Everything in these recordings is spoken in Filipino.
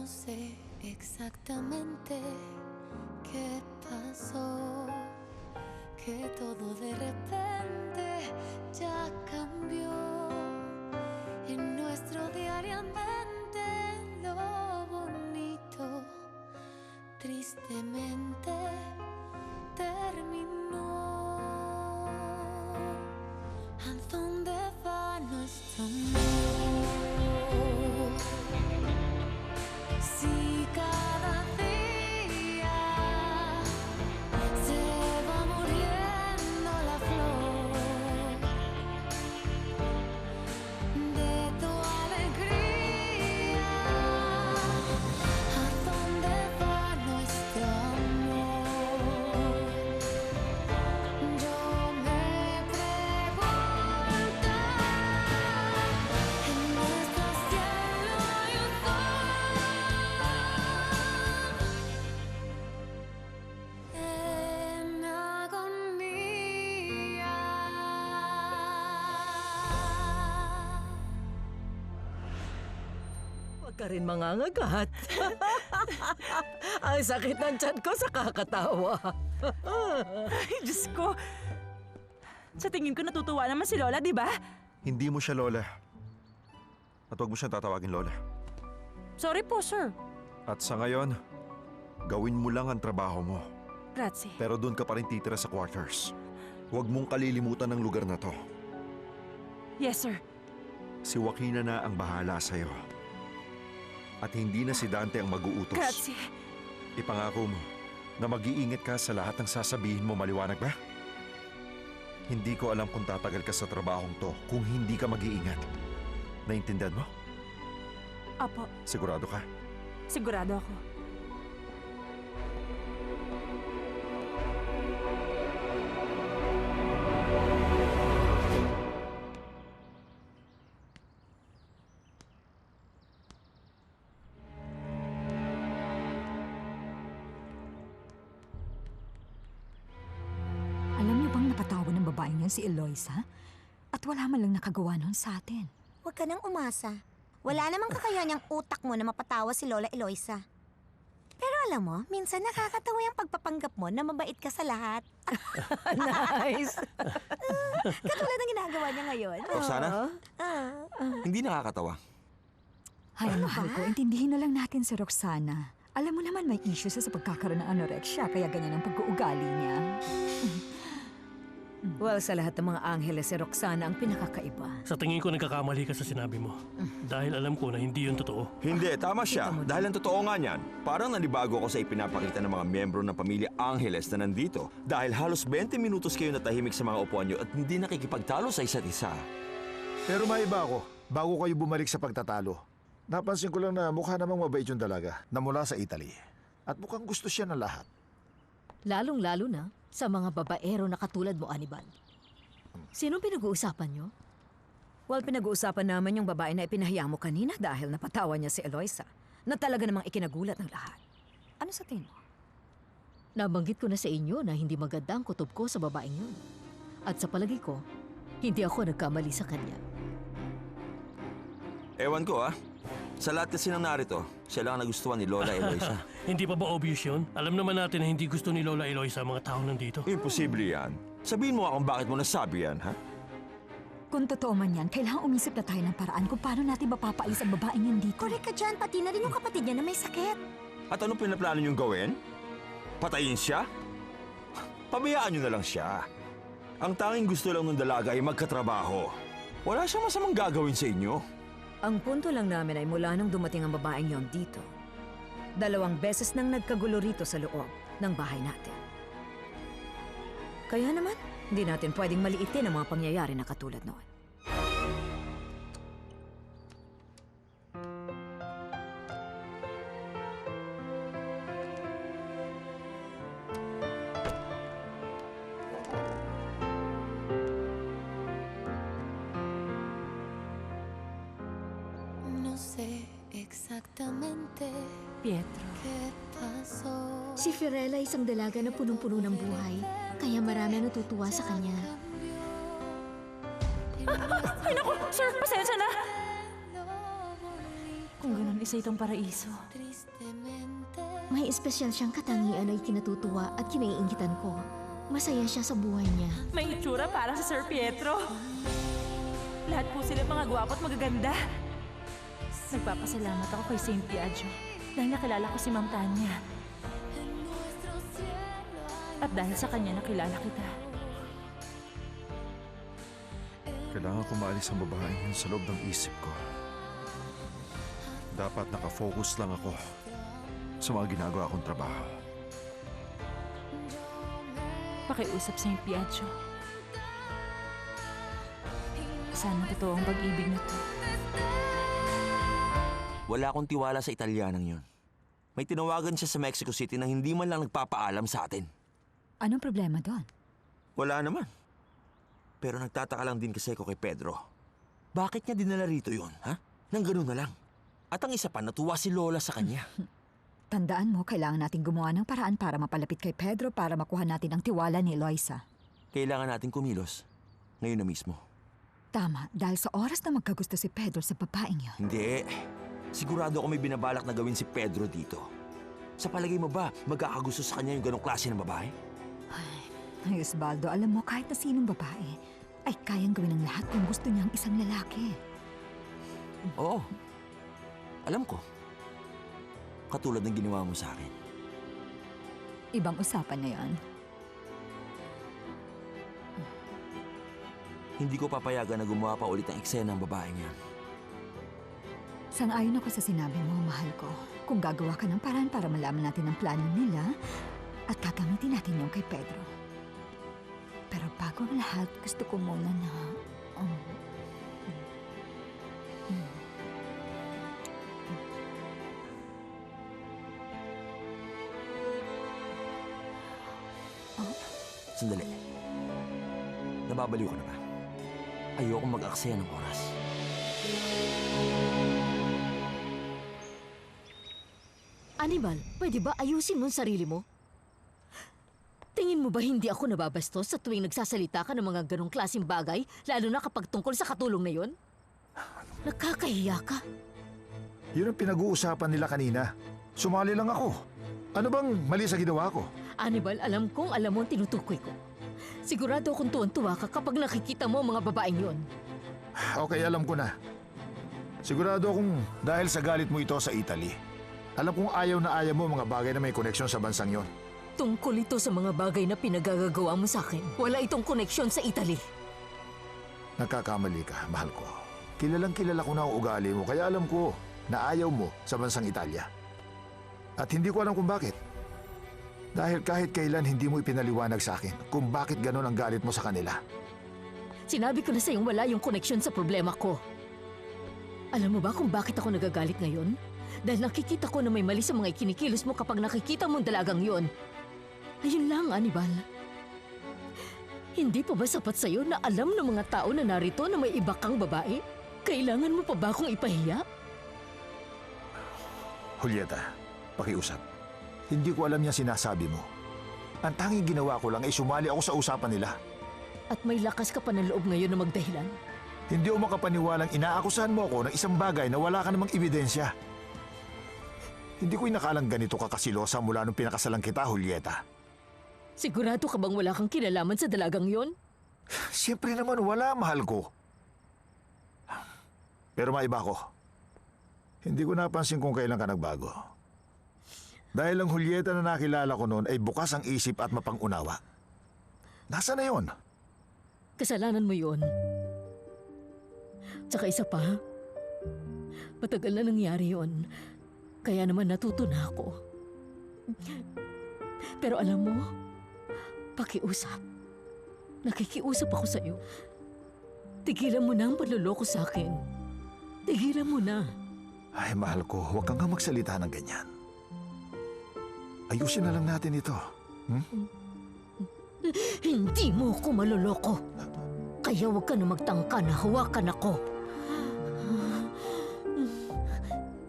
No sé exactamente qué pasó, que todo de repente ya cambió. En nuestro diariamente lo bonito tristemente terminó. ¿A dónde va nuestro amor? Si cada día se va muriendo la flor de tu alegría, ¿a dónde va nuestro amor? Yo me pregunto, en nuestro cielo hay un en agonía. Huwag ka rin mangangagat. Ang sakit ng tiyan ko sa kakatawa. Ay, Diyos ko. Sa tingin ko natutuwa naman si Lola, di ba? Hindi mo siya Lola. At huwag mo siyang tatawagin Lola. Sorry po, sir. At sa ngayon, gawin mo lang ang trabaho mo. Grazie. Pero doon ka pa rin titira sa quarters. Huwag mong kalilimutan ng lugar na to. Yes, sir. Si Joaquina na ang bahala sa'yo. At hindi na si Dante ang mag-uutos. Grazie. Ipangako mo na mag-iingat ka sa lahat ng sasabihin mo, maliwanag ba? Hindi ko alam kung tatagal ka sa trabahong to kung hindi ka mag-iingat. Naintindihan mo? Apo, Sigurado ka? sigurado ako. Alam niyo bang napatawad ng babaeng yan si Eloisa? At wala man lang nakagawa nun sa atin. Huwag ka nang umasa. Wala namang kakayahan yung utak mo na mapatawa si Lola Eloisa. Pero alam mo, minsan nakakatawa yung pagpapanggap mo na mabait ka sa lahat. Nice! Katulad ng ginagawa niya ngayon. Roxana, Ah. hindi nakakatawa. Hay, mahal ko, intindihin na lang natin si Roxana. Alam mo naman may issue siya sa pagkakaroon ng anorexia, kaya ganyan ang pag-uugali niya. Well, sa lahat ng mga angeles, si Roxana ang pinakakaiba. Sa tingin ko nagkakamali ka sa sinabi mo. Dahil alam ko na hindi yun totoo. Hindi, tama siya. Dahil ang totoo nga niyan, parang nanibago ako sa ipinapakita ng mga miyembro ng pamilya Angeles na nandito. Dahil halos 20 minutos kayo natahimik sa mga upuan niyo at hindi nakikipagtalo sa isa't isa. Pero maiba ako, bago kayo bumalik sa pagtatalo. Napansin ko lang na mukha namang mabait yung dalaga na mula sa Italy. At mukhang gusto siya ng lahat. Lalong-lalo na sa mga babaero na katulad mo, Anibal. Sinong pinag-uusapan nyo? Well, pinag-uusapan naman yung babae na ipinahiya mo kanina dahil napatawa niya si Eloisa, na talaga namang ikinagulat ng lahat. Ano sa tingin mo? Nabanggit ko na sa inyo na hindi maganda ang kutob ko sa babaeng yun. At sa palagi ko, hindi ako nagkamali sa kanya. Ewan ko Sa lahat kasi ng narito, siya lang ang nagustuhan ni Lola Eloisa. Hindi pa ba obvious yun? Alam naman natin na hindi gusto ni Lola Eloisa ang mga tao nandito. Imposible yan. Sabihin mo nga kung bakit mo nasabi yan, ha? Kung totoo man yan, kailangan umisip na tayo ng paraan kung paano natin mapapaalis ang babaeng yan dito. Correct ka dyan, pati na rin yung kapatid niya na may sakit. At anong pinaplano niyong gawin? Patayin siya? Pabayaan niyo na lang siya. Ang tanging gusto lang ng dalaga ay magkatrabaho. Wala siyang masamang gagawin sa inyo. Ang punto lang namin ay mula nung dumating ang babaeng yon dito. 2 beses nang nagkagulo rito sa loob ng bahay natin. Kaya naman, hindi natin pwedeng maliitin ang mga pangyayari na katulad noon. No sé exactamente Pietro. qué pasó. Si Fiorella ay isang dalaga na punong-puno ng buhay, kaya marami ang natutuwa sa kanya. Ay naku, sir, pasensya na. Kung ganun, isa itong paraiso. tristemente. May espesyal siyang katangian na ikinatutuwa at kinaiingitan ko. Masaya siya sa buhay niya. May itsura parang si Sir Pietro. Lahat po sila mga gwapo at magaganda. Nagpapasalamat ako kay Saint Piaggio dahil nakilala ko si Ma'am Tanya. At dahil sa kanya nakilala kita. Kailangan ko maalis ang babaeng yun sa loob ng isip ko. Dapat nakafocus lang ako sa mga ginagawa kong trabaho. Pakiusap Saint Piaggio. Sana totoo ang pag-ibig na to. Wala akong tiwala sa Italianang yun. May tinawagan siya sa Mexico City nang hindi man lang nagpapaalam sa atin. Anong problema doon? Wala naman. Pero nagtataka lang din kasi ako kay Pedro. Bakit niya dinala rito yun, ha? Nang ganun na lang. At ang isa pa, natuwa si Lola sa kanya. Tandaan mo, kailangan natin gumawa ng paraan para mapalapit kay Pedro para makuha natin ang tiwala ni Eloisa. Kailangan natin kumilos. Ngayon na mismo. Tama, dahil sa oras na magkagusto si Pedro sa babaeng yun. Hindi. Sigurado ako may binabalak na gawin si Pedro dito. Sa palagay mo ba, magkakagusto sa kanya yung ganong klase ng babae? Ay, Osvaldo, alam mo, kahit na sinong babae, ay kayang gawin ang lahat kung gusto niya ang isang lalaki. Oo. Alam ko. Katulad ng ginawa mo sa akin. Ibang usapan na yan. Hindi ko papayagan na gumawa pa ulit ng eksena ng babaeng yan. Sang-ayon ako sa sinabi mo, mahal ko. Kung gagawa ka ng paraan para malaman natin ang plano nila at gagamitin natin yung kay Pedro. Pero bago ang lahat, gusto ko muna na... Sandali. Nababaliw ka na ba? Ayoko mag-aksaya ng oras. Anibal, pwede ba ayusin mo ang sarili mo? Tingin mo ba hindi ako nababastos sa tuwing nagsasalita ka ng mga ganong klaseng bagay, lalo na kapag tungkol sa katulong na yon? Nakakahiya ka. Yun ang pinag-uusapan nila kanina. Sumali lang ako. Ano bang mali sa ginawa ko? Anibal, alam kong alam mo ang tinutukoy ko. Sigurado akong tuwan-tuwa ka kapag nakikita mo ang mga babaeng yon. Okay, alam ko na. Sigurado akong dahil sa galit mo ito sa Italy. Alam kong ayaw na ayaw mo mga bagay na may koneksyon sa bansang yon. Tungkol ito sa mga bagay na pinagagagawa mo sa akin. Wala itong koneksyon sa Italy. Nagkakamali ka, mahal ko. Kilalang kilala ko na ang ugali mo, kaya alam ko na ayaw mo sa bansang Italia. At hindi ko alam kung bakit. Dahil kahit kailan hindi mo ipinaliwanag sa akin kung bakit ganon ang galit mo sa kanila. Sinabi ko na sa'yong wala yung koneksyon sa problema ko. Alam mo ba kung bakit ako nagagalit ngayon? Dahil nakikita ko na may mali sa mga ikinikilos mo kapag nakikita mo ang dalagang yon. Ayun lang, Anibal. Hindi pa ba sapat sa'yo na alam ng mga tao na narito na may iba kang babae? Kailangan mo pa ba akong ipahiya? Julieta, pakiusap. Hindi ko alam niya sinasabi mo. Ang tanging ginawa ko lang ay sumali ako sa usapan nila. At may lakas ka pa ng loob ngayon na magdahilan? Hindi ako makapaniwalang inaakusahan mo ako ng isang bagay na wala ka namang ebidensya. Hindi ko inakalang ganito ka kasilosa mula nung pinakasalan kita, Julieta. Sigurado ka bang wala kang kinalaman sa dalagang yon? Siyempre naman wala, mahal ko. Pero maiba ko. Hindi ko napansin kung kailan ka nagbago. Dahil ang Julieta na nakilala ko noon ay bukas ang isip at mapang-unawa. Nasaan na yon? Kasalanan mo yon. Tsaka isa pa, matagal na nangyari yon. Kaya naman natuto na ako. Pero alam mo, pakiusap. Nakikiusap ako sa'yo. Tigilan mo na ang panloloko sa akin. Tigilan mo na. Ay, mahal ko, huwag kang nga magsalita ng ganyan. Ayusin na lang natin ito. Hindi mo ako maloloko. Kaya huwag ka na magtangka na hawakan ako.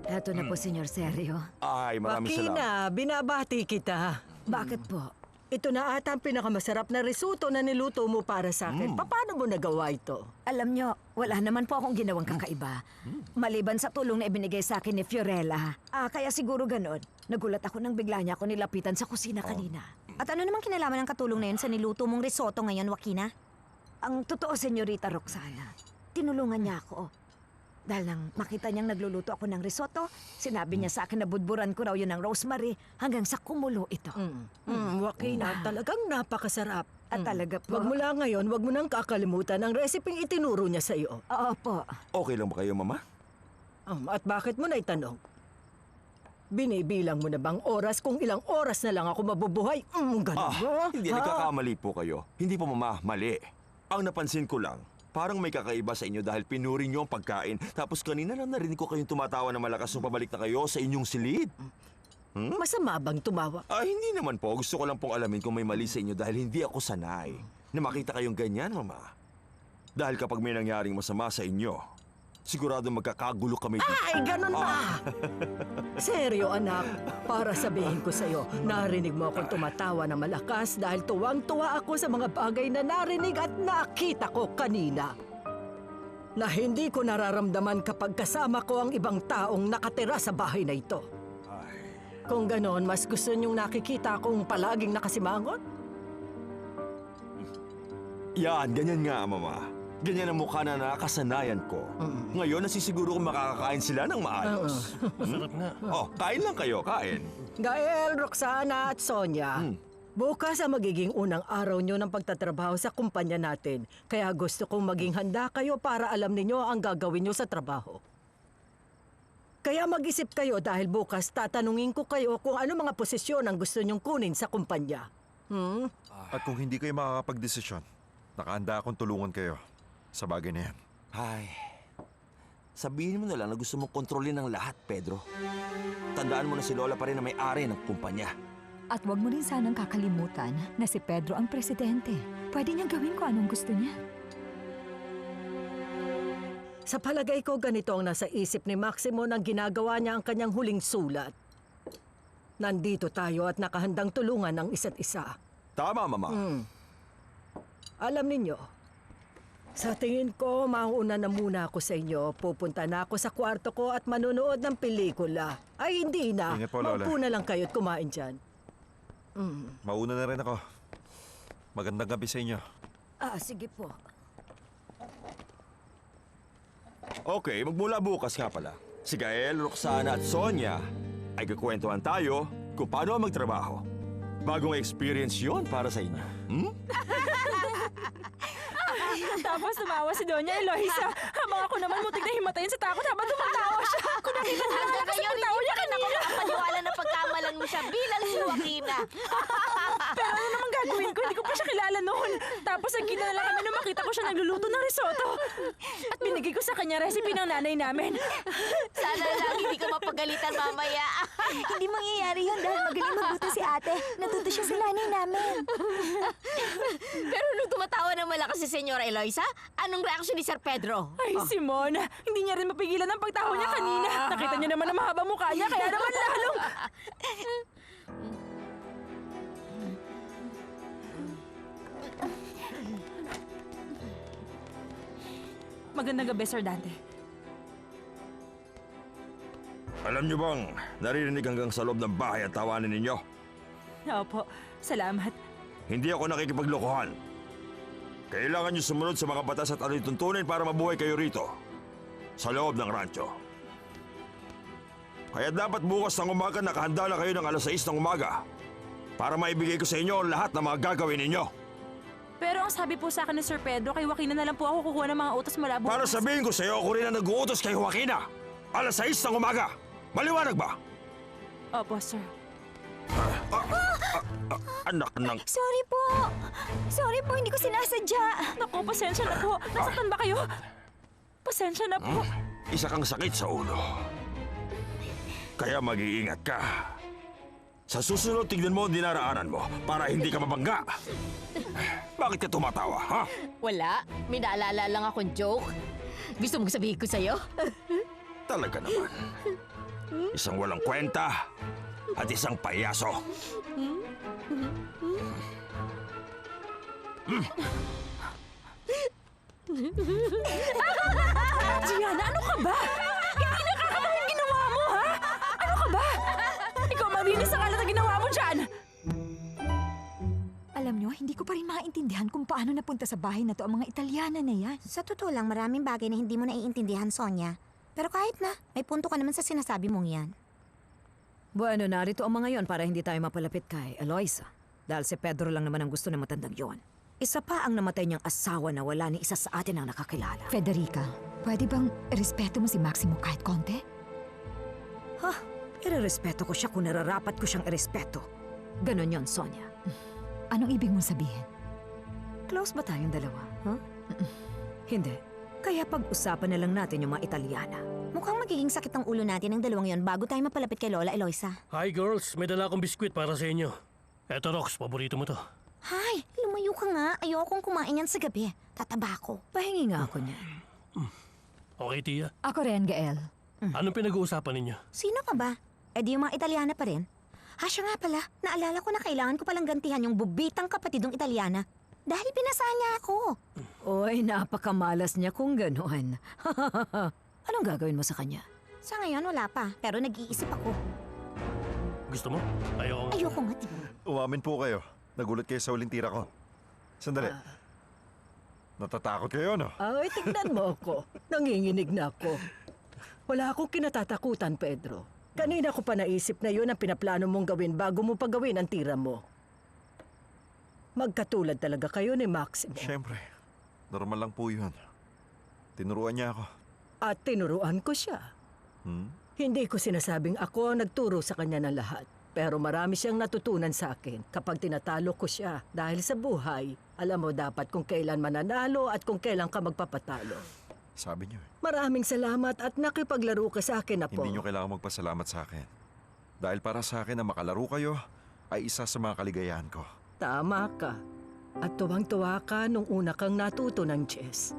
Eto na po, Senyor Sergio. Ay, maraming salamat. Makina, binabati kita. Bakit po? Ito na ata ang pinakamasarap na risotto na niluto mo para sa akin. Paano mo nagawa ito? Alam nyo, wala naman po akong ginawang kakaiba. Maliban sa tulong na ibinigay sa akin ni Fiorella. Kaya siguro ganon. Nagulat ako nang bigla niya ako nilapitan sa kusina kanina. At ano namang kinalaman ng katulong na yun sa niluto mong risotto ngayon, Joaquina? Ang totoo, Senyorita Roxana, tinulungan niya ako. Dahil nang makita niyang nagluluto ako ng risotto, sinabi niya sa akin na budburan ko raw yun ng rosemary hanggang sa kumulo ito. Joaquina, talagang napakasarap. At talaga po. Mula ngayon, wag mo nang kakalimutan ang resepeng itinuro niya sa iyo. Oo po. Okay lang ba kayo, Mama? At bakit mo na itanong? Binibilang mo na bang oras kung ilang oras na lang ako mabubuhay? Ganun ba? Hindi nagkakamali po kayo. Hindi po, Mama, mali. Ang napansin ko lang, parang may kakaiba sa inyo dahil pinuri niyo ang pagkain. Tapos kanina lang narinig ko kayong tumatawa na malakas nung pabalik na kayo sa inyong silid. Masama bang tumawa? Hindi naman po. Gusto ko lang pong alamin kung may mali sa inyo dahil hindi ako sanay na makita kayong ganyan, Mama. Dahil kapag may nangyaring masama sa inyo, sigurado magkakagulo kami dito. Ay, ganun ba? Seryo, anak. Para sabihin ko sa'yo, narinig mo akong tumatawa na malakas dahil tuwang-tuwa ako sa mga bagay na narinig at nakita ko kanina. Na hindi ko nararamdaman kapag kasama ko ang ibang taong nakatira sa bahay na ito. Kung ganon, mas gusto niyong nakikita akong palaging nakasimangot? Yan, ganyan nga, Mama. Ganyan ang mukha na nakasanayan ko. Ngayon, nasisiguro kong makakakain sila ng maayos. Masarap nga. Kain lang kayo, kain. Gael, Roxana at Sonia, bukas ang magiging unang araw nyo ng pagtatrabaho sa kumpanya natin. Kaya gusto kong maging handa kayo para alam ninyo ang gagawin nyo sa trabaho. Kaya mag-isip kayo dahil bukas tatanungin ko kayo kung ano mga posisyon ang gusto nyong kunin sa kumpanya. At kung hindi kayo makakapagdesisyon, nakahanda akong tulungan kayo sa bagay na yan. Ay, sabihin mo na lang na gusto mong kontrolin ang lahat, Pedro. Tandaan mo na si Lola pa rin na may-ari ng kumpanya. At huwag mo rin sanang kakalimutan na si Pedro ang presidente. Pwede niyang gawin kung anong gusto niya. Sa palagay ko, ganito ang nasa isip ni Maximo nang ginagawa niya ang kanyang huling sulat. Nandito tayo at nakahandang tulungan ang isa't isa. Tama, Mama. Alam ninyo, sa tingin ko, mauna na muna ako sa inyo. Pupunta na ako sa kwarto ko at manunood ng pelikula. Ay, hindi na. Ingat po, Lola. Maupo na lang kayo at kumain dyan. Mauna na rin ako. Magandang gabi sa inyo. Sige po. Okay, magmula bukas nga pala. Si Gael, Roxana at Sonia ay kukwentuhan tayo kung paano magtrabaho. Bagong experience yon para sa inyo. Tapos tumawa si Doña Eloisa. Habang ako naman mutik na himatayin sa takot habang tumatawa siya. Kung nakita niyo naman kasi pagtawa niya kanina. Paniwala na pagkamalan mo siya bilang si Joaquina. Pero ano naman gagawin ko? Hindi ko pa siya kilala noon. Tapos nagkita na lang kami nung makita ko siya nagluluto ng risotto. At binigay ko sa kanya recipe ng nanay namin. Sana lang hindi ka mapagalitan mamaya. Hindi mangyayari yun dahil magaling magluto si ate. Natuto siya sa nanay namin. Pero nung tumatawa ng malakas si Senyora Eloisa, anong reaksyon ni Sir Pedro? Ay, Simon, hindi niya rin mapigilan ang pagtawa niya kanina. Nakita niyo naman ang mahabang mukha niya, kaya naman lalong... Magandang gabi, Sir Dante. Alam niyo bang, naririnig hanggang sa loob ng bahay ang tawanan ninyo? Opo, salamat. Hindi ako nakikipaglokohan. Kailangan niyo sumunod sa mga batas at alituntunin para mabuhay kayo rito. Sa loob ng rancho. Kaya dapat bukas ng umaga nakahanda na kayo ng 6:00 ng umaga para maibigay ko sa inyo ang lahat ng mga gagawin ninyo. Pero ang sabi po sa akin ni Sir Pedro, kay Joaquina na lang po ako kukuha ng mga utos mula bukas. Para sabihin ko sa iyo, ako rin ang nag-uutos kay Joaquina. 6:00 ng umaga. Maliwanag ba? Opo, sir. Anak ng... Sorry po. Sorry po, hindi ko sinasadya. Naku, pasensya na po. Nasaktan ba kayo? Pasensya na po. Isa kang sakit sa ulo. Kaya mag-iingat ka. Sa susunod, tignan mo ang dinaraanan mo para hindi ka mabangga. Bakit ka tumatawa, ha? Wala. May naalala lang akong joke. Gusto mong sabihin ko sa'yo? Talaga naman. Isang walang kwenta at isang payaso. Gianna, ano ka ba? Hindi nakakatawa yung ginawa mo, ha? Ano ka ba? Ikaw maglinis sa kalat na ginawa mo dyan! Alam nyo, hindi ko pa rin maintindihan kung paano napunta sa bahay na to ang mga Italyana na yan. Sa totoo lang, maraming bagay na hindi mo naiintindihan, Sonia. Pero kahit na, may punto ka naman sa sinasabi mong yan. Bueno, narito ang mga yon para hindi tayo mapalapit kay Eloisa. Dahil si Pedro lang naman ang gusto ng matandang yon. Isa pa ang namatay niyang asawa na wala ni isa sa atin ang nakakilala. Federica, pwede bang respeto mo si Maximo kahit konti? Ha? Irerespeto ko siya kung nararapat ko siyang irespeto. Ganon yon, Sonia. Anong ibig mong sabihin? Close ba tayong dalawa, huh? Hindi. Kaya pag-usapan na lang natin yung mga Italyana. Mukhang magiging sakit ang ulo natin ng dalawang yon bago tayo mapalapit kay Lola Eloisa. Hi girls, may dala akong biskwit para sa inyo. Eto Rox, paborito mo to. Hay, lumayo ka nga. Ayokong kumain yan sa gabi. Tataba ako. Pahingi nga ako niyan. Okay, Tia. Ako rin, Gael. Anong pinag-uusapan ninyo? Sino ka ba? Eh di yung mga Italyana pa rin? Ha, siya nga pala. Naalala ko na kailangan ko palang gantihan yung bubitang kapatidong Italyana. Dahil pinasa niya ako. Oy, napakamalas niya kung gano'n. Anong gagawin mo sa kanya? Sa ngayon, wala pa. Pero nag-iisip ako. Gusto mo? Ayoko nga. Ayoko nga, diba? Umamin po kayo. Nagulat kayo sa huling tira ko. Sandali. Natatakot kayo, no? Ay, tignan mo ako. Nanginginig na ako. Wala akong kinatatakutan, Pedro. Kanina ko pa naisip na yun ang pinaplano mong gawin bago mo pagawin ang tira mo. Magkatulad talaga kayo ni Maximo. Siyempre. Normal lang po yun. Tinuruan niya ako. At tinuruan ko siya. Hindi ko sinasabing ako ang nagturo sa kanya ng lahat. Pero marami siyang natutunan sa akin kapag tinatalo ko siya. Dahil sa buhay, alam mo dapat kung kailan mananalo at kung kailan ka magpapatalo. Sabi niyo. Maraming salamat at nakipaglaro ka sa akin, Apo. Hindi niyo kailangan magpasalamat sa akin. Dahil para sa akin na makalaro kayo ay isa sa mga kaligayahan ko. Tama ka. At tuwang-tuwa ka nung una kang natuto ng chess.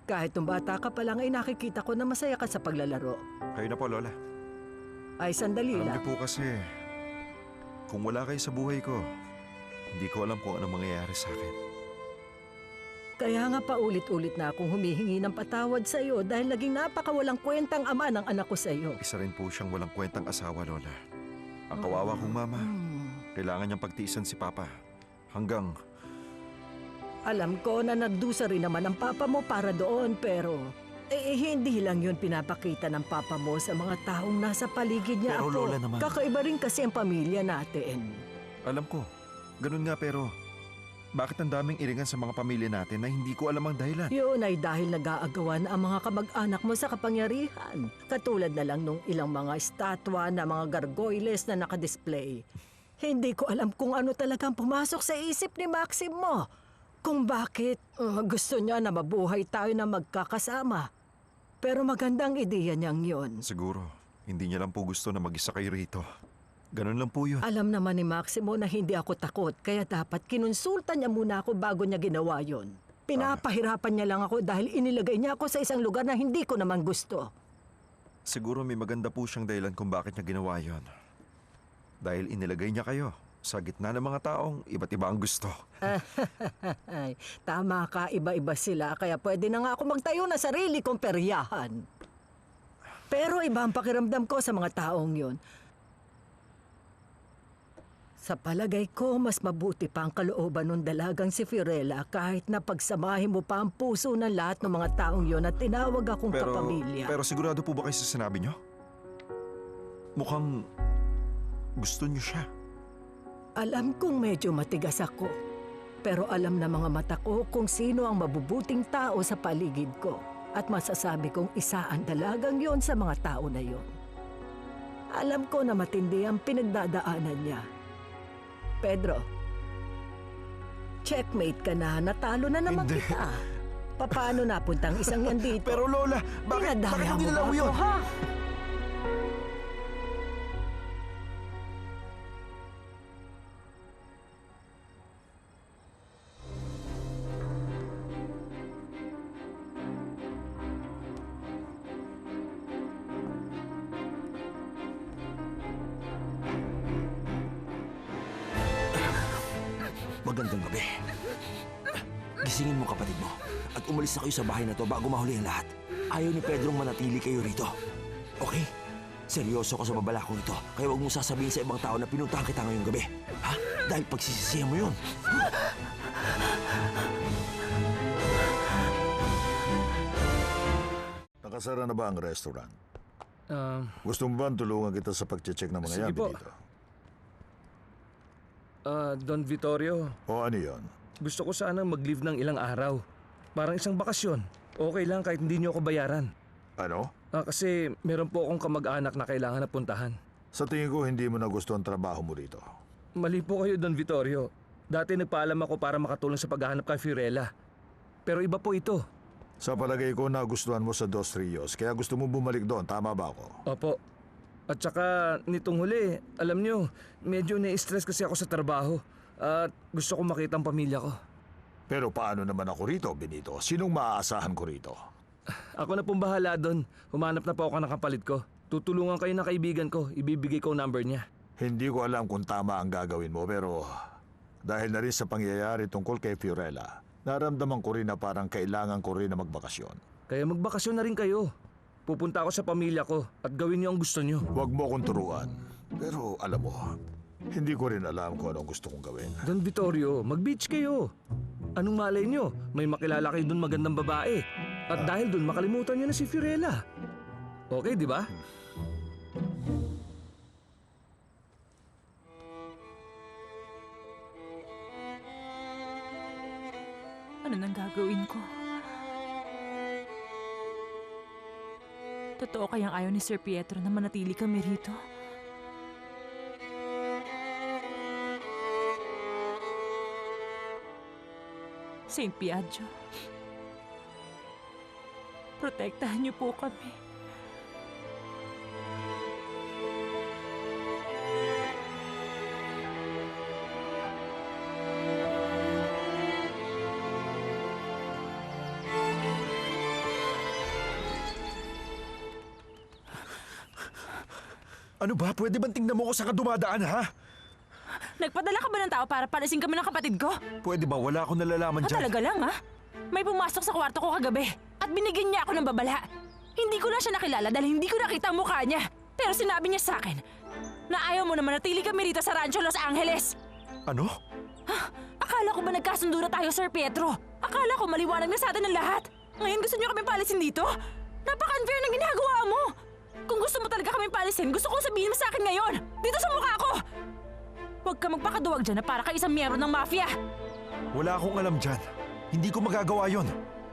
Kahit nung bata ka pa lang ay nakikita ko na masaya ka sa paglalaro. Kayo na po, Lola. Ay, sandali Alam lang. niyo po kasi, kung wala kayo sa buhay ko, hindi ko alam kung anong mangyayari sa akin. Kaya nga paulit-ulit na akong humihingi ng patawad sa iyo dahil naging napakawalang kwentang ama ng anak ko sa iyo. Isa rin po siyang walang kwentang asawa, Lola. Ang kawawa kong mama, kailangan niyang pagtiisan si Papa. Hanggang Alam ko na nagdusa rin naman ang papa mo para doon pero hindi lang yun pinapakita ng papa mo sa mga taong nasa paligid niya. Pero, Apo. Lola naman. Kakaiba rin kasi ang pamilya natin. alam ko, ganun nga pero bakit ang daming iringan sa mga pamilya natin na hindi ko alam ang dahilan? Yun ay dahil nag-aagawan ang mga kamag-anak mo sa kapangyarihan. Katulad na lang nung ilang mga estatwa na mga gargoyles na nakadisplay. Hindi ko alam kung ano talagang pumasok sa isip ni Maximo. Kung bakit gusto niya na mabuhay tayo na magkakasama. Pero magandang ideya niyang yun. Siguro, hindi niya lang po gusto na mag-isa kayo rito. Ganun lang po yun. Alam naman ni Maximo na hindi ako takot, kaya dapat kinonsulta niya muna ako bago niya ginawa yon. Pinapahirapan niya lang ako dahil inilagay niya ako sa isang lugar na hindi ko naman gusto. Siguro may maganda po siyang dahilan kung bakit niya ginawa yon. Dahil inilagay niya kayo sa gitna ng mga taong iba't iba ang gusto. Ay, tama ka, iba-iba sila, kaya pwede na nga ako magtayo na sarili kong peryahan. Pero iba ang pakiramdam ko sa mga taong yon. Sa palagay ko, mas mabuti pa ang kalooban ng dalagang si Fiorella kahit na pagsamahin mo pa ang puso ng lahat ng mga taong yon at tinawag akong kapamilya. Pero sigurado po ba kayo sa sinabi niyo? Mukhang gusto niyo siya. Alam kong medyo matigas ako. Pero alam na mga mata ko kung sino ang mabubuting tao sa paligid ko. At masasabi kong isa ang dalagang yon sa mga tao na yon. Alam ko na matindi ang pinagdadaanan niya. Pedro, checkmate ka na. Natalo na naman Hindi. kita. Paano napunta ang isang yan dito? Pero Lola, bakit Dinadaya mo mo nilalaw ba yun? ako, ha? Magandang gabi. Gisingin mo kapatid mo at umalis na kayo sa bahay na to bago mahuli ang lahat. Ayaw ni Pedrong manatili kayo rito. Okay? Seryoso ko sa babala ko ito, kaya huwag mong sasabihin sa ibang tao na pinuntahan kita ngayong gabi. Ha? Dahil pagsisisihan mo yun. Nakasara na ba ang restaurant? Gusto mo ba tulungan kita sa pag-check ng mga Sige yabi po. dito? Don Vittorio, O ano yon? gusto ko sanang mag-leave ng ilang araw. Parang isang bakasyon. Okay lang kahit hindi niyo ako bayaran. Ano? Kasi meron po akong kamag-anak na kailangan na puntahan. Sa tingin ko, hindi mo na gusto ang trabaho mo rito. Mali po kayo, Don Vittorio. Dati nagpaalam ako para makatulong sa paghahanap kay Fiorella. Pero iba po ito. Sa palagay ko, nagustuhan mo sa Dos Rios, kaya gusto mo bumalik doon. Tama ba ako? Opo. At saka nitong huli, alam nyo, medyo na-stress kasi ako sa trabaho. At gusto ko makita ang pamilya ko. Pero paano naman ako rito, Benito? Sinong maaasahan ko rito? Ako na pong bahala doon. Humanap na po ako ng kapalit ko. Tutulungan kayo ng kaibigan ko. Ibibigay ko ang number niya. Hindi ko alam kung tama ang gagawin mo, pero dahil na rin sa pangyayari tungkol kay Fiorella, naramdaman ko rin na parang kailangan ko rin na magbakasyon. Kaya magbakasyon na rin kayo. Pupunta ako sa pamilya ko at gawin niyo ang gusto niyo. Huwag mo akong turuan. Pero alam mo, hindi ko rin alam kung anong gusto kong gawin. Don Vittorio, mag-beach kayo. Anong malay niyo? May makilala kayo doon magandang babae. At dahil doon, makalimutan niyo na si Fiorella. Okay, di ba? Ano nang gagawin ko? Totoo kayang ayaw ni Sir Pietro na manatili kami rito? Saint Piaggio, protektahan niyo po kami. Ano ba? Pwede bang tingnan mo ko saan ka dumadaan, ha? Nagpadala ka ba ng tao para palasin kami ng kapatid ko? Pwede ba? Wala akong nalalaman dyan. Talaga lang, ha? May pumasok sa kwarto ko kagabi at binigyan niya ako ng babala. Hindi ko na siya nakilala dahil hindi ko nakita ang mukha niya. Pero sinabi niya sa akin na ayaw mo na manatili kami rito sa Rancho Los Angeles. Ano? Akala ko ba nagkasundo na tayo, Sir Pietro? Akala ko maliwanag na sa atin ang lahat. Ngayon gusto niyo kami palisin dito? Napaka-unfair ng ginagawa mo. Kung gusto mo talaga kami palisin, gusto kong sabihin mo sa akin ngayon. Dito sa mukha ko. Huwag ka magpakaduwag dyan na para ka isang miyembro ng mafia. Wala akong alam dyan. Hindi ko magagawa yon.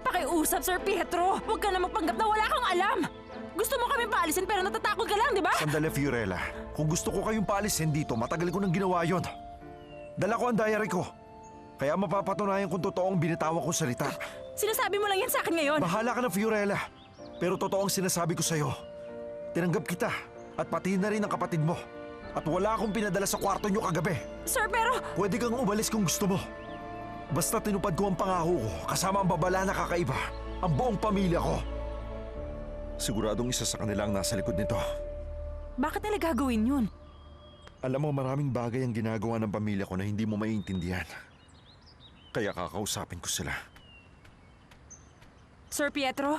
Pakiusap, Sir Pietro. Huwag ka na magpanggap na wala kang alam. Gusto mo kami paalisin pero natatakot ka lang, di ba? Sandali, Fiorella. Kung gusto ko kayong paalisin dito, matagal ko nang ginawa yon. Dala ko ang diary ko. Kaya mapapatunayan kung totoo ang binitawan kong salita. Sinasabi mo lang yan sa akin ngayon. Bahala ka na, Fiorella. Pero totoo ang sinasabi ko sa'yo. Tinanggap kita at pati na rin ang kapatid mo. At wala akong pinadala sa kwarto niyo kagabi. Sir, pero... Pwede kang umalis kung gusto mo. Basta tinupad ko ang pangako ko kasama ang babala na kakaiba. Ang buong pamilya ko. Siguradong isa sa kanila ang nasa likod nito. Bakit nila gagawin yun? Alam mo, maraming bagay ang ginagawa ng pamilya ko na hindi mo maiintindihan. Kaya kakausapin ko sila. Sir Pietro?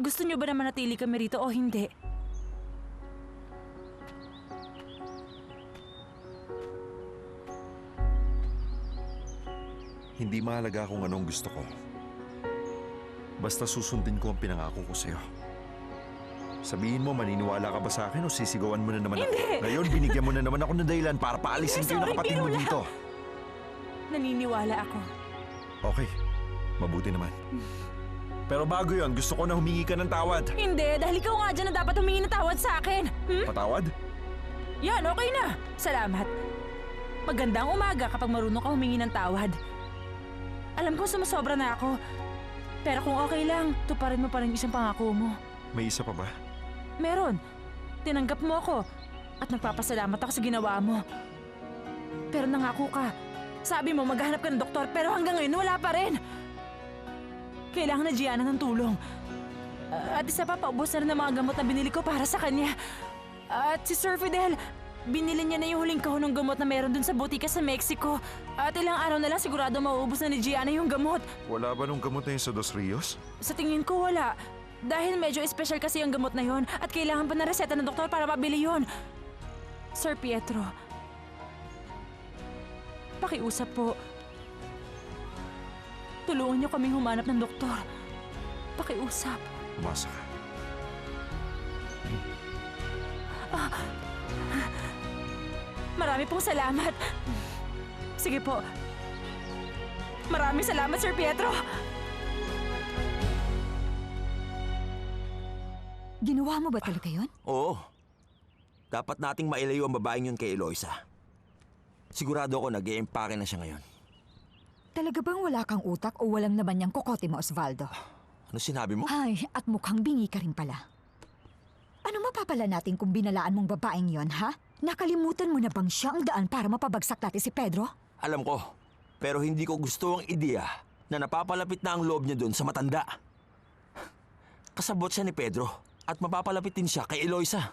Gusto niyo ba na manatili kami rito o hindi? Hindi mahalaga kung anong gusto ko. Basta susundin ko ang pinangako ko sa'yo. Sabihin mo, maniniwala ka ba sa akin o sisigawan mo na naman ako? Hindi! Ngayon, binigyan mo na naman ako ng dahilan para paalisin kayo ng kapatid mo biro lang. dito. Naniniwala ako. Okay, mabuti naman. Pero bago yon, gusto ko na humingi ka ng tawad. Hindi, dahil ikaw nga dyan na dapat humingi ng tawad sa akin. Patawad? Yan, okay na. Salamat. Magandang umaga kapag marunong ka humingi ng tawad. Alam ko sumasobra na ako. Pero kung okay lang, tuparin mo pa rin isang pangako mo. May isa pa ba? Meron. Tinanggap mo ako at nagpapasalamat ako sa ginawa mo. Pero nangako ka. Sabi mo maghahanap ka ng doktor pero hanggang ngayon wala pa rin. Kailangan na Gianna ng tulong. At isa pa, paubos na rin ang mga gamot na binili ko para sa kanya. At si Sir Fidel, Binili niya na yung huling kahon ng gamot na meron dun sa butika sa Mexico. At ilang araw na lang sigurado mauubos na ni Gianna yung gamot. Wala ba nung gamot na yun sa Dos Rios? Sa tingin ko wala. Dahil medyo special kasi ang gamot na yon at kailangan pa ng reseta ng doktor para mabili yon. Sir Pietro, pakiusap po. Tulungan niyo kaming humanap ng doktor. Pakiusap. Umasa ka. Marami pong salamat. Sige po. Maraming salamat, Sir Pietro. Ginawa mo ba talaga yun? Oo. Dapat nating mailayo ang babaeng yun kay Eloisa. Sigurado ako nag-e-empake na siya ngayon. Talaga bang wala kang utak o walang naman niyang kokote mo, Osvaldo? Ano sinabi mo? Ay, at mukhang bingi ka rin pala. Ano mapapala natin kung binalaan mong babaeng yon, ha? Nakalimutan mo na bang siya ang daan para mapabagsak natin si Pedro? Alam ko, pero hindi ko gusto ang ideya na napapalapit na ang loob niya doon sa matanda. Kasabot siya ni Pedro at mapapalapit din siya kay Eloisa.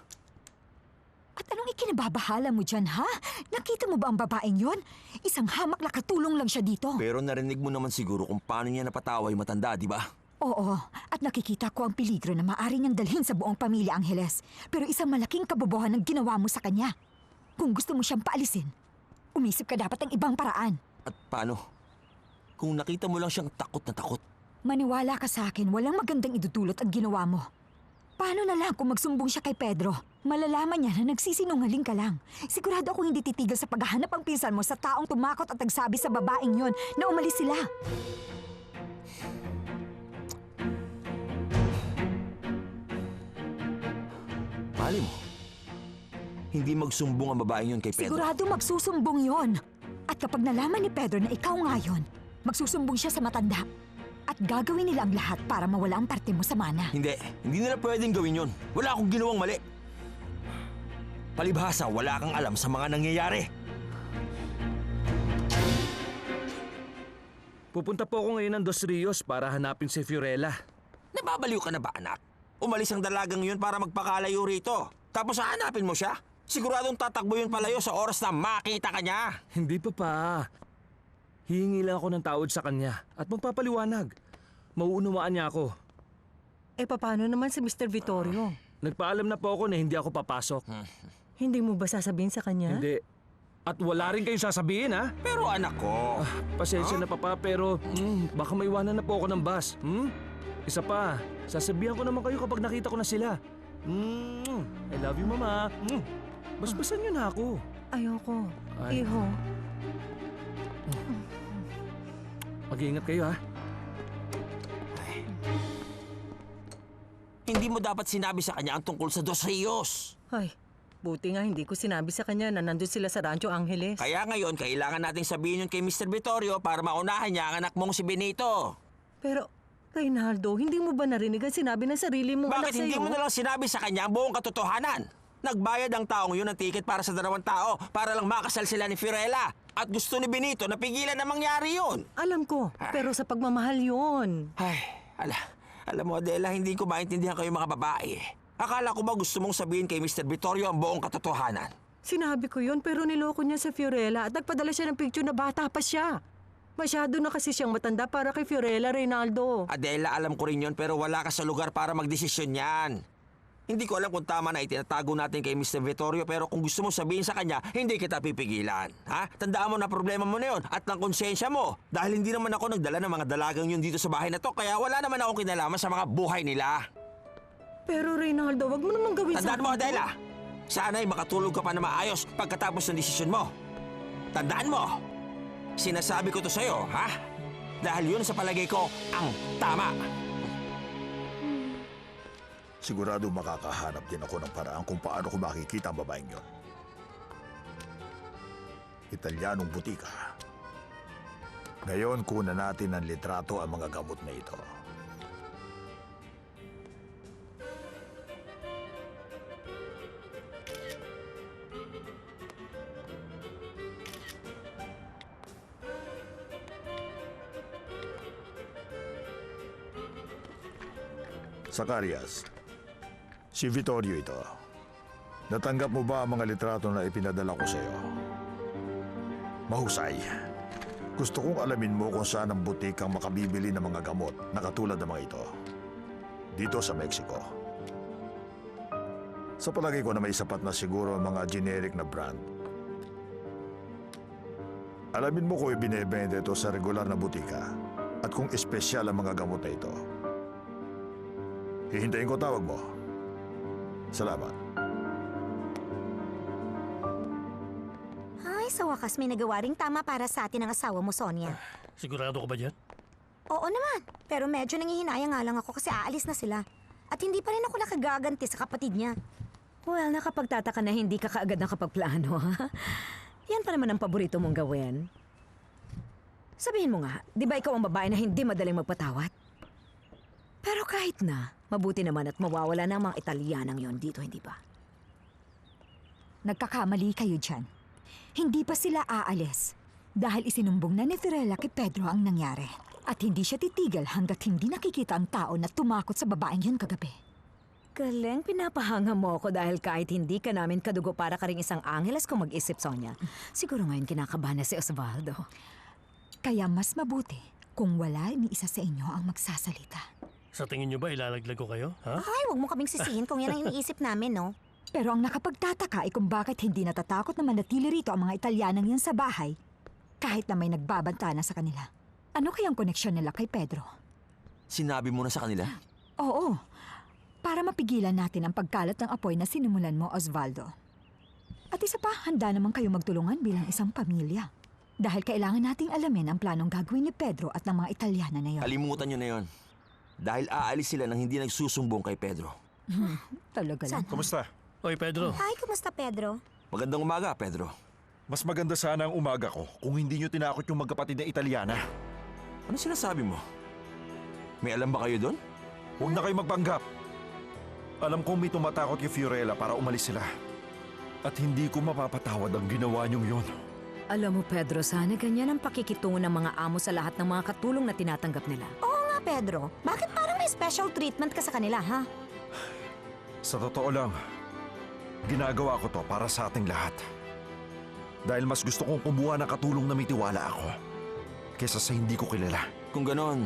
At anong ikinababahala mo dyan, ha? Nakita mo ba ang babaeng yon? Isang hamak na katulong lang siya dito. Pero narinig mo naman siguro kung paano niya napatawa yung matanda, di ba? Oo, at nakikita ko ang peligro na maaari niyang dalhin sa buong pamilya Angeles. Pero isang malaking kabobohan ang ginawa mo sa kanya. Kung gusto mo siyang paalisin, umisip ka dapat ng ibang paraan. At paano? Kung nakita mo lang siyang takot na takot. Maniwala ka sa akin, walang magandang idudulot ang ginawa mo. Paano na lang kung magsumbong siya kay Pedro? Malalaman niya na nagsisinungaling ka lang. Sigurado akong hindi titigil sa paghahanap ang pinsan mo sa taong tumakot at nagsabi sa babaeng yon na umalis sila. Mali mo, hindi magsumbong ang babaeng yun kay Pedro. Sigurado magsusumbong yon. At kapag nalaman ni Pedro na ikaw nga yun, magsusumbong siya sa matanda. At gagawin nila ang lahat para mawala ang parte mo sa mana. Hindi nila pwedeng gawin yun. Wala akong ginawang mali. Palibhasa, wala kang alam sa mga nangyayari. Pupunta po ako ngayon ng Dos Rios para hanapin si Fiorella. Nababaliw ka na ba, anak? Umalis ang dalagang yun para magpakalayo rito. Tapos hahanapin mo siya? Siguradong tatakbo yun palayo sa oras na makita ka niya. Hindi pa. Hihingi lang ako ng tawad sa kanya at magpapaliwanag. Mauunawaan niya ako. Eh, paano naman si Mr. Vittorio? Nagpaalam na po ako na hindi ako papasok. Hindi mo ba sasabihin sa kanya? Hindi. At wala rin kayong sasabihin, ha? Pero anak ko... Pasensya na, Papa, pero baka maiwanan na po ako ng bus. Isa pa, sasabihan ko naman kayo kapag nakita ko na sila. I love you, Mama. Basbasan niyo na ako. Ayoko. Ay. Iho. Mag-iingat kayo, ha? Hindi mo dapat sinabi sa kanya ang tungkol sa Dos Rios. Ay, buti nga hindi ko sinabi sa kanya na nandun sila sa Rancho Angeles. Kaya ngayon, kailangan nating sabihin yun kay Mr. Vittorio para maunahan niya ang anak mong si Benito. Pero, Reynaldo, hindi mo ba narinig ang sinabi ng sarili mong anak Bakit sa'yo? hindi mo na lang sinabi sa kanya ang buong katotohanan? Nagbayad ang taong yun ng tiket para sa dalawang tao para lang makasal sila ni Fiorella. At gusto ni Benito na pigilan na mangyari yun. Alam ko, pero sa pagmamahal yun. Ay, alam mo Adela, hindi ko maintindihan kayo mga babae. Akala ko ba gusto mong sabihin kay Mr. Vittorio ang buong katotohanan? Sinabi ko yun pero niloko niya sa Fiorella at nagpadala siya ng picture na bata pa siya. Masyado na kasi siyang matanda para kay Fiorella, Reynaldo. Adela, alam ko rin yun pero wala ka sa lugar para magdesisyon yan. Hindi ko alam kung tama na itinatago natin kay Mr. Vittorio pero kung gusto mo sabihin sa kanya, hindi kita pipigilan. Ha? Tandaan mo na problema mo na yun at ng konsensya mo. Dahil hindi naman ako nagdala ng mga dalagang yun dito sa bahay na to kaya wala naman akong kinalaman sa mga buhay nila. Pero Reynaldo, wag mo naman gawin Tandaan mo, Adela! Sana'y makatulog ka pa na maayos pagkatapos ng desisyon mo. Tandaan mo! Sinasabi ko to sa'yo, ha? Dahil yun sa palagay ko ang tama. Sigurado makakahanap din ako ng paraan kung paano ko makikita ang babaeng yon. Italianong butika. Ngayon, kunan natin ng litrato ang mga gamot na ito. Zacarias, si Vittorio ito. Natanggap mo ba ang mga litrato na ipinadala ko sa iyo? Mahusay. Gusto kong alamin mo kung saan ang butikang makabibili ng mga gamot na katulad ng mga ito. Dito sa Mexico. Sa palagay ko na may sapat na siguro ang mga generic na brand. Alamin mo kung ibinebenta ito sa regular na butika at kung espesyal ang mga gamot na ito. Hihintayin ko tawag mo. Salamat. Ay, sa wakas may nagawa ring tama para sa atin ang asawa mo, Sonia. Sigurado ka ba dyan? Oo naman, pero medyo nangihinayang nga lang ako kasi aalis na sila. At hindi pa rin ako nakagaganti sa kapatid niya. Well, nakapagtataka na hindi ka kaagad nakapagplano, ha? Yan pa naman ang paborito mong gawin. Sabihin mo nga, di ba ikaw ang babae na hindi madaling magpatawad? Pero kahit na, mabuti naman at mawawala na ang mga Italianang yon dito, hindi ba? Nagkakamali kayo dyan. Hindi pa sila aalis dahil isinumbong na ni Fiorella kay Pedro ang nangyari. At hindi siya titigil hanggat hindi nakikita ang tao na tumakot sa babaeng yun kagabi. Galing, pinapahanga mo ako dahil kahit hindi ka namin kadugo para ka rin isang angeles kung mag-isip, Sonia. Siguro ngayon kinakabahan na si Osvaldo. Kaya mas mabuti kung wala ni isa sa inyo ang magsasalita. Sa tingin nyo ba ilalaglag ko kayo, ha? Ay, wag mo kaming sisihin kung yan ang iniisip namin, no? Pero ang nakapagtataka ay kung bakit hindi natatakot na manatili rito ang mga Italianang yan sa bahay kahit na may nagbabanta na sa kanila. Ano kayang koneksyon nila kay Pedro? Sinabi mo na sa kanila? Oo, para mapigilan natin ang pagkalat ng apoy na sinimulan mo, Osvaldo. At isa pa, handa naman kayo magtulungan bilang isang pamilya. Dahil kailangan nating alamin ang planong gagawin ni Pedro at ng mga Italyana na yon. Kalimutan nyo na yon. Dahil aalis sila nang hindi nagsusumbong kay Pedro. Talaga lang. Kumusta? Oy, Pedro. Ay, kumusta, Pedro? Magandang umaga, Pedro. Mas maganda sana ang umaga ko kung hindi nyo tinakot yung magkapatid na Italiana. Ano sinasabi mo? May alam ba kayo doon? Huwag na kayo magpanggap. Alam kong may tumatakot kay Fiorella para umalis sila. At hindi ko mapapatawad ang ginawa niyong yon. Alam mo, Pedro, sana ganyan ang pakikitungo ng mga amo sa lahat ng mga katulong na tinatanggap nila. Oo nga, Pedro. Bakit parang may special treatment ka sa kanila, ha? Sa totoo lang, ginagawa ko to para sa ating lahat. Dahil mas gusto kong kumuha ng katulong na may tiwala ako kesa sa hindi ko kilala. Kung ganon,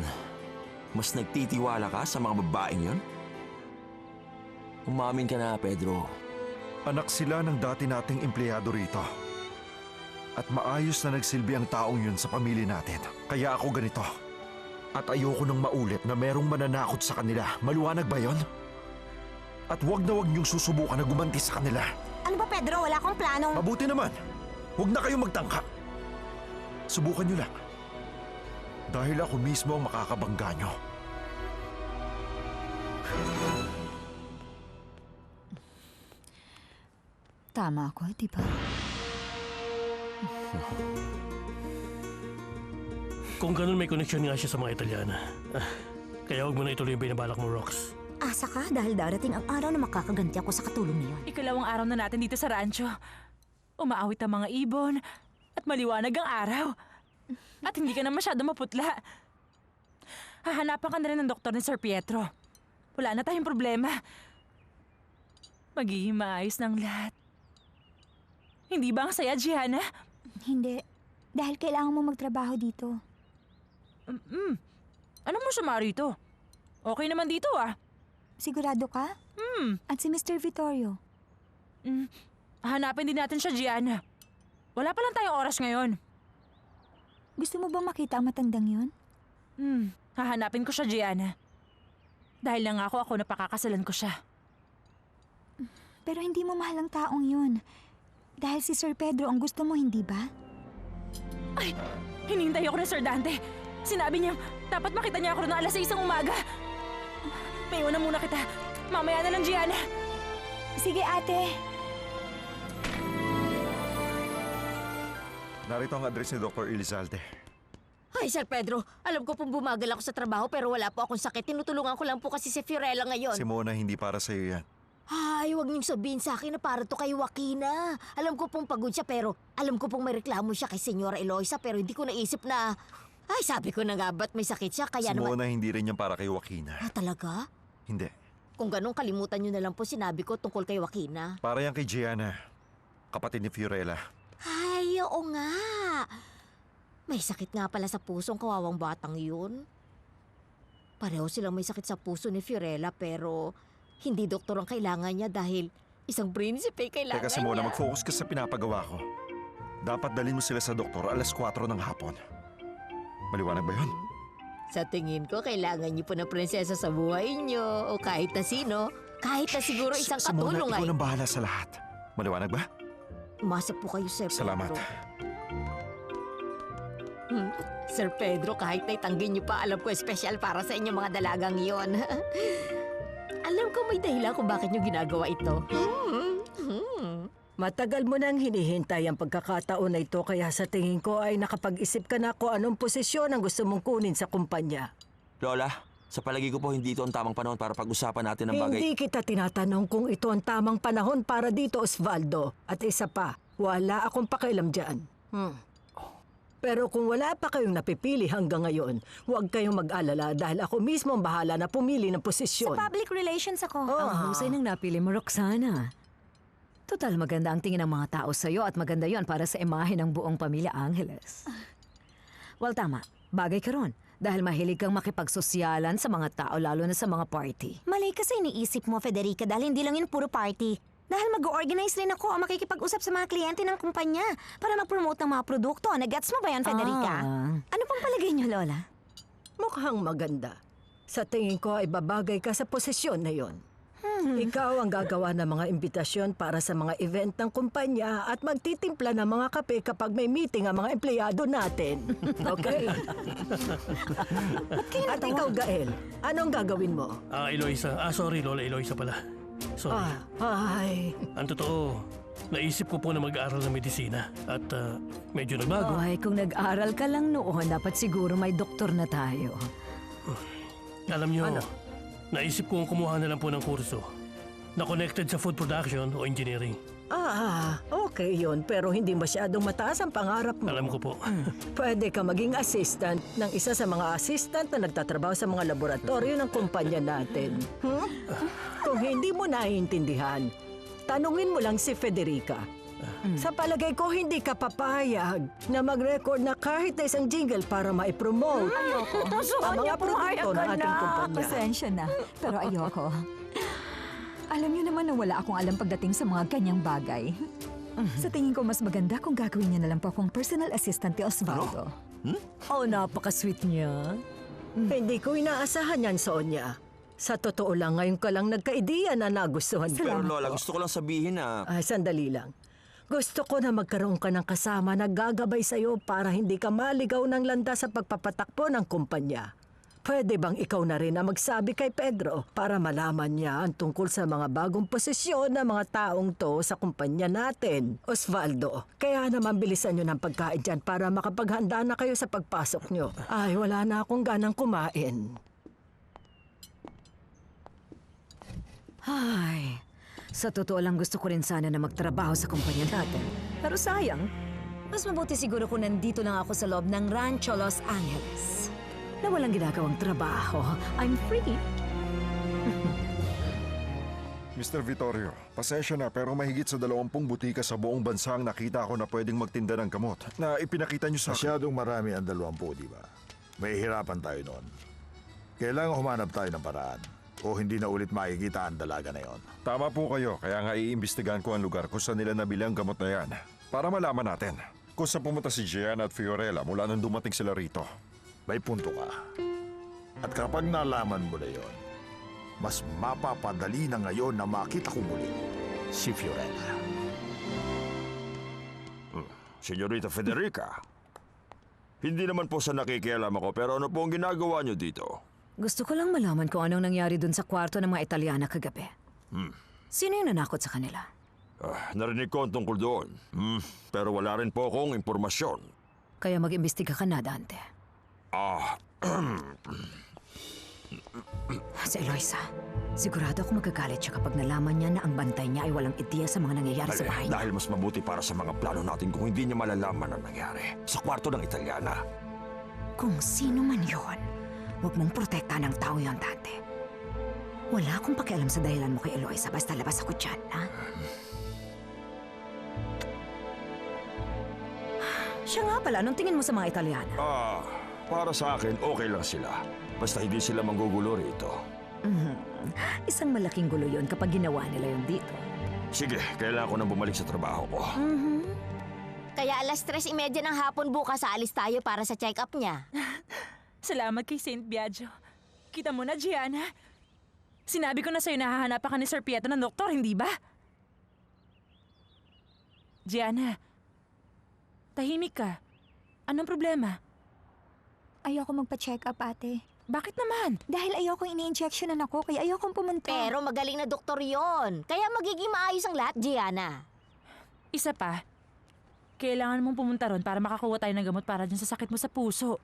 mas nagtitiwala ka sa mga babaeng yon? Umamin ka na, Pedro. Anak sila ng dati nating empleyado rito. At maayos na nagsilbi ang taong yun sa pamilya natin. Kaya ako ganito. At ayoko nang maulit na merong mananakot sa kanila. Maliwanag ba yon? At wag na wag niyong susubukan na gumanti sa kanila. Ano ba, Pedro? Wala akong planong... Mabuti naman. Huwag na kayong magtangka. Subukan niyo lang. Dahil ako mismo ang makakabangga niyo. Tama ako, di ba? Kung ganun may koneksyon nga siya sa mga Italiana. Kaya huwag mo na ituloy yung binabalak mo, Rox. Asa ka dahil darating ang araw na makakaganti ako sa katulong niyon. Ikalawang araw na natin dito sa rancho. Umaawit ang mga ibon at maliwanag ang araw. At hindi ka na masyado maputla. Hahanapan ka na rin ng doktor ni Sir Pietro. Wala na tayong problema. Magiging maayos ng lahat. Hindi ba ang saya, Gianna? Hindi. Dahil kailangan mo magtrabaho dito. Anong masama rito? Okay naman dito, ah. Sigurado ka? At si Mr. Vittorio? Hanapin din natin siya, Gianna. Wala pa lang tayong oras ngayon. Gusto mo bang makita ang matandang yun? Hahanapin ko siya, Gianna. Dahil nangako ako na pakakasalan ko siya. Pero hindi mo mahal ang taong yun. Dahil si Sir Pedro ang gusto mo, hindi ba? Ay! Hinihintay ako na Sir Dante. Sinabi niya, dapat makita niya ako na alas 6 ng umaga. May iwan na muna kita. Mamaya na lang, Gianna. Sige, ate. Narito ang address ni Dr. Elizalde. Ay, Sir Pedro, alam ko pong bumagal ako sa trabaho pero wala po akong sakit. Tinutulungan ko lang po kasi si Fiorella ngayon. Si Mona, hindi para sa'yo yan. Ay, huwag niyong sabihin sa akin na para to kay Joaquina. Alam ko pong pagod siya pero alam ko pong may reklamo siya kay Senyora Eloisa pero hindi ko naisip na... Ay, sabi ko na nga ba't may sakit siya kaya Si naman... Mona, hindi rin yan para kay Joaquina. Ah, talaga? Hindi. Kung ganun, kalimutan nyo na lang po sinabi ko tungkol kay Joaquina. Para yan kay Gianna, kapatid ni Fiorella. Ay, oo nga. May sakit nga pala sa puso ang kawawang batang yun. Pareho silang may sakit sa puso ni Fiorella pero hindi doktor ang kailangan niya dahil isang prinsipe kailangan Teka, Simona, mag-focus ka sa pinapagawa ko. Dapat dalhin mo sila sa doktor alas 4 ng hapon. Maliwanag ba yun? Sa tingin ko, kailangan niyo po na prinsesa sa buhay niyo o kahit na sino. Kahit na siguro isang Simona, katulong ikaw nang bahala sa lahat. Maliwanag ba? Umasa po kayo, Sir Pedro. Salamat. Sir Pedro, kahit na itanggi niyo pa, alam ko espesyal para sa inyo mga dalagang yon. Alam ko may dahilan kung bakit niyo ginagawa ito. Matagal mo nang hinihintay ang pagkakataon na ito kaya sa tingin ko ay nakapag-isip ka na kung anong posisyon ang gusto mong kunin sa kumpanya. Lola, sa palagi ko po hindi ito ang tamang panahon para pag-usapan natin ang bagay. Hindi kita tinatanong kung ito ang tamang panahon para dito, Osvaldo. At isa pa, wala akong pakialam dyan. Pero kung wala pa kayong napipili hanggang ngayon, huwag kayong mag-alala dahil ako mismo ang bahala na pumili ng posisyon. Sa public relations ako. Ang husay nang napili mo, Roxana. Total, maganda ang tingin ng mga tao sa'yo at maganda yon para sa imahe ng buong pamilya Angeles. Well, tama. Bagay ka ron. Dahil mahilig kang makipagsosyalan sa mga tao, lalo na sa mga party. Mali kasi iniisip mo, Federica, dahil hindi lang yun puro party. Dahil mag-organize rin ako o makikipag-usap sa mga kliyente ng kumpanya para mag-promote ng mga produkto. Nag-gets mo ba yan, Federica? Ano pang palagay niyo, Lola? Mukhang maganda. Sa tingin ko ay babagay ka sa posisyon na yon. Ikaw ang gagawa ng mga imbitasyon para sa mga event ng kumpanya at magtitimpla ng mga kape kapag may meeting ang mga empleyado natin. Okay? At ikaw, Gael, anong gagawin mo? Eloisa. Sorry, Lola Eloisa pala. Sorry. Ay. Ang totoo, naisip ko po na mag-aaral ng medisina at medyo nagbago. Ay, kung nag-aral ka lang noon, dapat siguro may doktor na tayo. Alam niyo, naisip kong kumuha na lang po ng kurso na connected sa food production o engineering. Okay yun, pero hindi masyadong mataas ang pangarap mo. Alam ko po. Pwede ka maging assistant ng isa sa mga assistant na nagtatrabaho sa mga laboratorio ng kumpanya natin. Kung hindi mo naiintindihan, tanungin mo lang si Federica. Sa palagay ko, hindi ka papayag na mag-record na kahit na isang jingle para maipromote ang mga produkto ng ating kumpanya. Pasensya na, pero ayoko. Alam niyo naman na wala akong alam pagdating sa mga ganyang bagay. Sa tingin ko, mas maganda kung gagawin niya na lang po akong personal assistant ni Osvaldo. Oh, napaka-sweet niya. Hindi ko inaasahan yan, Sonia. Sa totoo lang, ngayon ka lang nagka-ideya na nagustuhan ko. Pero Lola, gusto ko lang sabihin na... Sandali lang. Gusto ko na magkaroon ka ng kasama na gagabay sa'yo para hindi ka maligaw ng landas sa pagpapatakbo ng kumpanya. Pwede bang ikaw na rin na magsabi kay Pedro para malaman niya ang tungkol sa mga bagong posisyon ng mga taong to sa kumpanya natin? Osvaldo, kaya naman bilisan niyo ng pagkain dyan para makapaghanda na kayo sa pagpasok niyo. Ay, wala na akong ganang kumain. Ay, sa totoo lang gusto ko rin sana na magtrabaho sa kumpanya natin. Pero sayang, mas mabuti siguro kung nandito lang ako sa loob ng Rancho Los Angeles. Na walang ginagawang trabaho. I'm free. Mr. Vittorio, pasensya na pero mahigit sa 20 butika sa buong bansa ang nakita ko na pwedeng magtinda ng gamot na ipinakita niyo sa akin. Masyadong marami ang 20, di ba? May hirapan tayo noon. Kailangan humanap tayo ng paraan o hindi na ulit makikita ang dalaga na yon. Tama po kayo, kaya nga iimbestigahan ko ang lugar kung saan nila nabili ang gamot na yan. Para malaman natin kung saan pumunta si Gianna at Fiorella mula nung dumating sila rito. May punto ka. At kapag nalaman mo na yon, mas mapapadali na ngayon na makita ko muli si Fiorella. Senyorita Federica, hindi naman po sa nakikialam ako pero ano po ang ginagawa niyo dito? Gusto ko lang malaman kung anong nangyari dun sa kwarto ng mga Italiana kagabi. Sino yung nanakot sa kanila? Narinig ko ang tungkol doon. Pero wala rin po akong impormasyon. Kaya mag-imbestiga ka na, Dante. Si Eloisa, sigurado ako magagalit siya kapag nalaman niya na ang bantay niya ay walang ideya sa mga nangyayari sa bahay niya. Dahil mas mabuti para sa mga plano natin kung hindi niya malalaman ang nangyari sa kwarto ng Italiana. Kung sino man yon, huwag mong protektahan ng tao yon, Dante. Wala akong pakialam sa dahilan mo kay Eloisa. Basta labas ako dyan, ha? Siya nga pala, anong tingin mo sa mga Italiano? Para sa akin, okay lang sila. Basta hindi sila manggugulo rito. Isang malaking gulo yun kapag ginawa nila yun dito. Sige, kailangan ko nang bumalik sa trabaho ko. Kaya alas 3:30 ng hapon bukas aalis tayo para sa check-up niya. Salamat kay Saint Biagio. Kita mo na, Gianna. Sinabi ko na sa'yo na hahanapan ka ni Sir Pietro ng doktor, hindi ba? Gianna, tahimik ka. Anong problema? Ayoko magpa-check up, ate. Bakit naman? Dahil ayoko ini-injectionan ako, kaya ayokong pumunta. Pero magaling na doktor yon. Kaya magiging maayos ang lahat, Gianna. Isa pa, kailangan mong pumunta ron para makakuha tayo ng gamot para dyan sa sakit mo sa puso.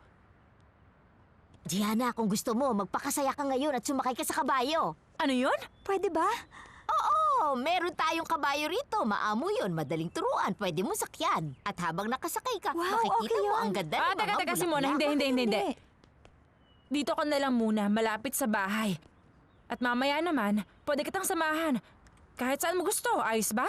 Gianna, kung gusto mo, magpakasaya ka ngayon at sumakay ka sa kabayo. Ano yun? Pwede ba? Oo, meron tayong kabayo rito. Maamo yun, madaling turuan, pwede mo sakyan. At habang nakasakay ka, Wow, makikita okay mo yun. ang ganda ng mga Teka, bulaklak. Simona, hindi. Dito ka na lang muna, malapit sa bahay. At mamaya naman, pwede kitang samahan. Kahit saan mo gusto, ayos ba?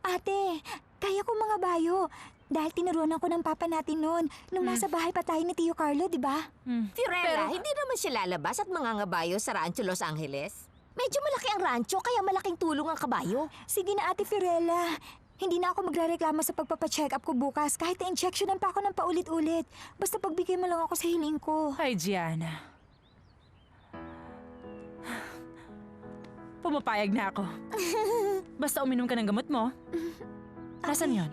Ate, kaya ko mga bayo. Dahil tinuruan ako ng papa natin noon nung nasa bahay pa tayo ni Tio Carlo, di ba? Fiorella, hindi naman siya lalabas at mangangabayo sa Rancho Los Angeles. Medyo malaki ang rancho, kaya malaking tulong ang kabayo. Sige na, Ate Fiorella. Hindi na ako magrereklamo sa pagpapacheck up ko bukas kahit na-injectionan pa ako ng paulit-ulit. Basta pagbigay mo lang ako sa hiling ko. Ay, Gianna. Pumapayag na ako. Basta uminom ka ng gamot mo. Nasaan yun?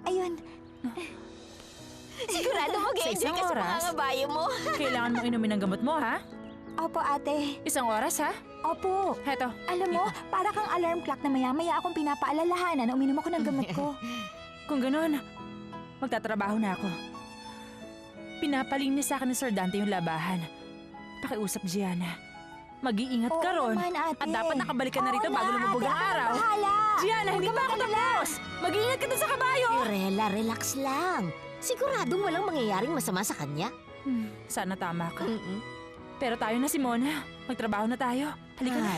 Ayun. Sigurado mag-enjoy ka sa mangangabayo mo. Kailangan mo inumin ng gamot mo, ha? Opo, ate. Isang oras, ha? Opo. Heto. Alam mo, para kang alarm clock na maya-maya akong pinapaalalahanan na uminom ako ng gamot ko. Kung ganun, magtatrabaho na ako. Pinapalinis sa akin ni Sir Dante yung labahan. Pakiusap, Gianna. Mag-iingat ka Oo ron. naman, ate. At dapat nakabalik ka na rito Oo bago na, lumubog ate. ang Ako araw. bahala. Gianna, Huwag hindi ka pa ako mag-alala. tapos. Mag-iingat ka dun sa kabayo. Fiorella, relax lang. Siguradong walang mangyayaring masama sa kanya. Sana tama ka. Pero tayo na, Simona. Magtrabaho na tayo. Halika na.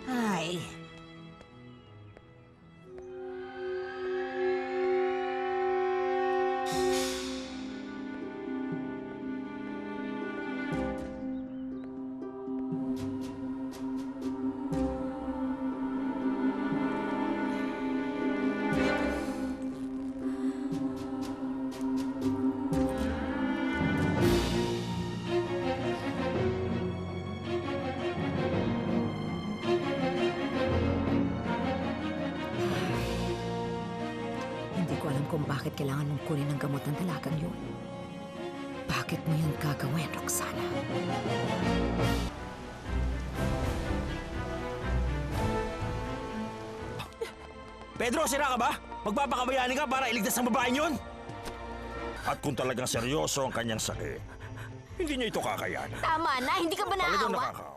Ay. Hindi ko alam kung bakit kailangan mong kunin ang gamot ng dalagang yun. Bakit mo yun gagawin, Roxana? Pedro, sira ka ba? Magpapakabayani ka para iligtas ang babaeng yun? At kung talagang seryoso ang kanyang sakit, hindi niya ito kakayanan. Tama na, hindi ka ba Talagang naawa? nakakaawa.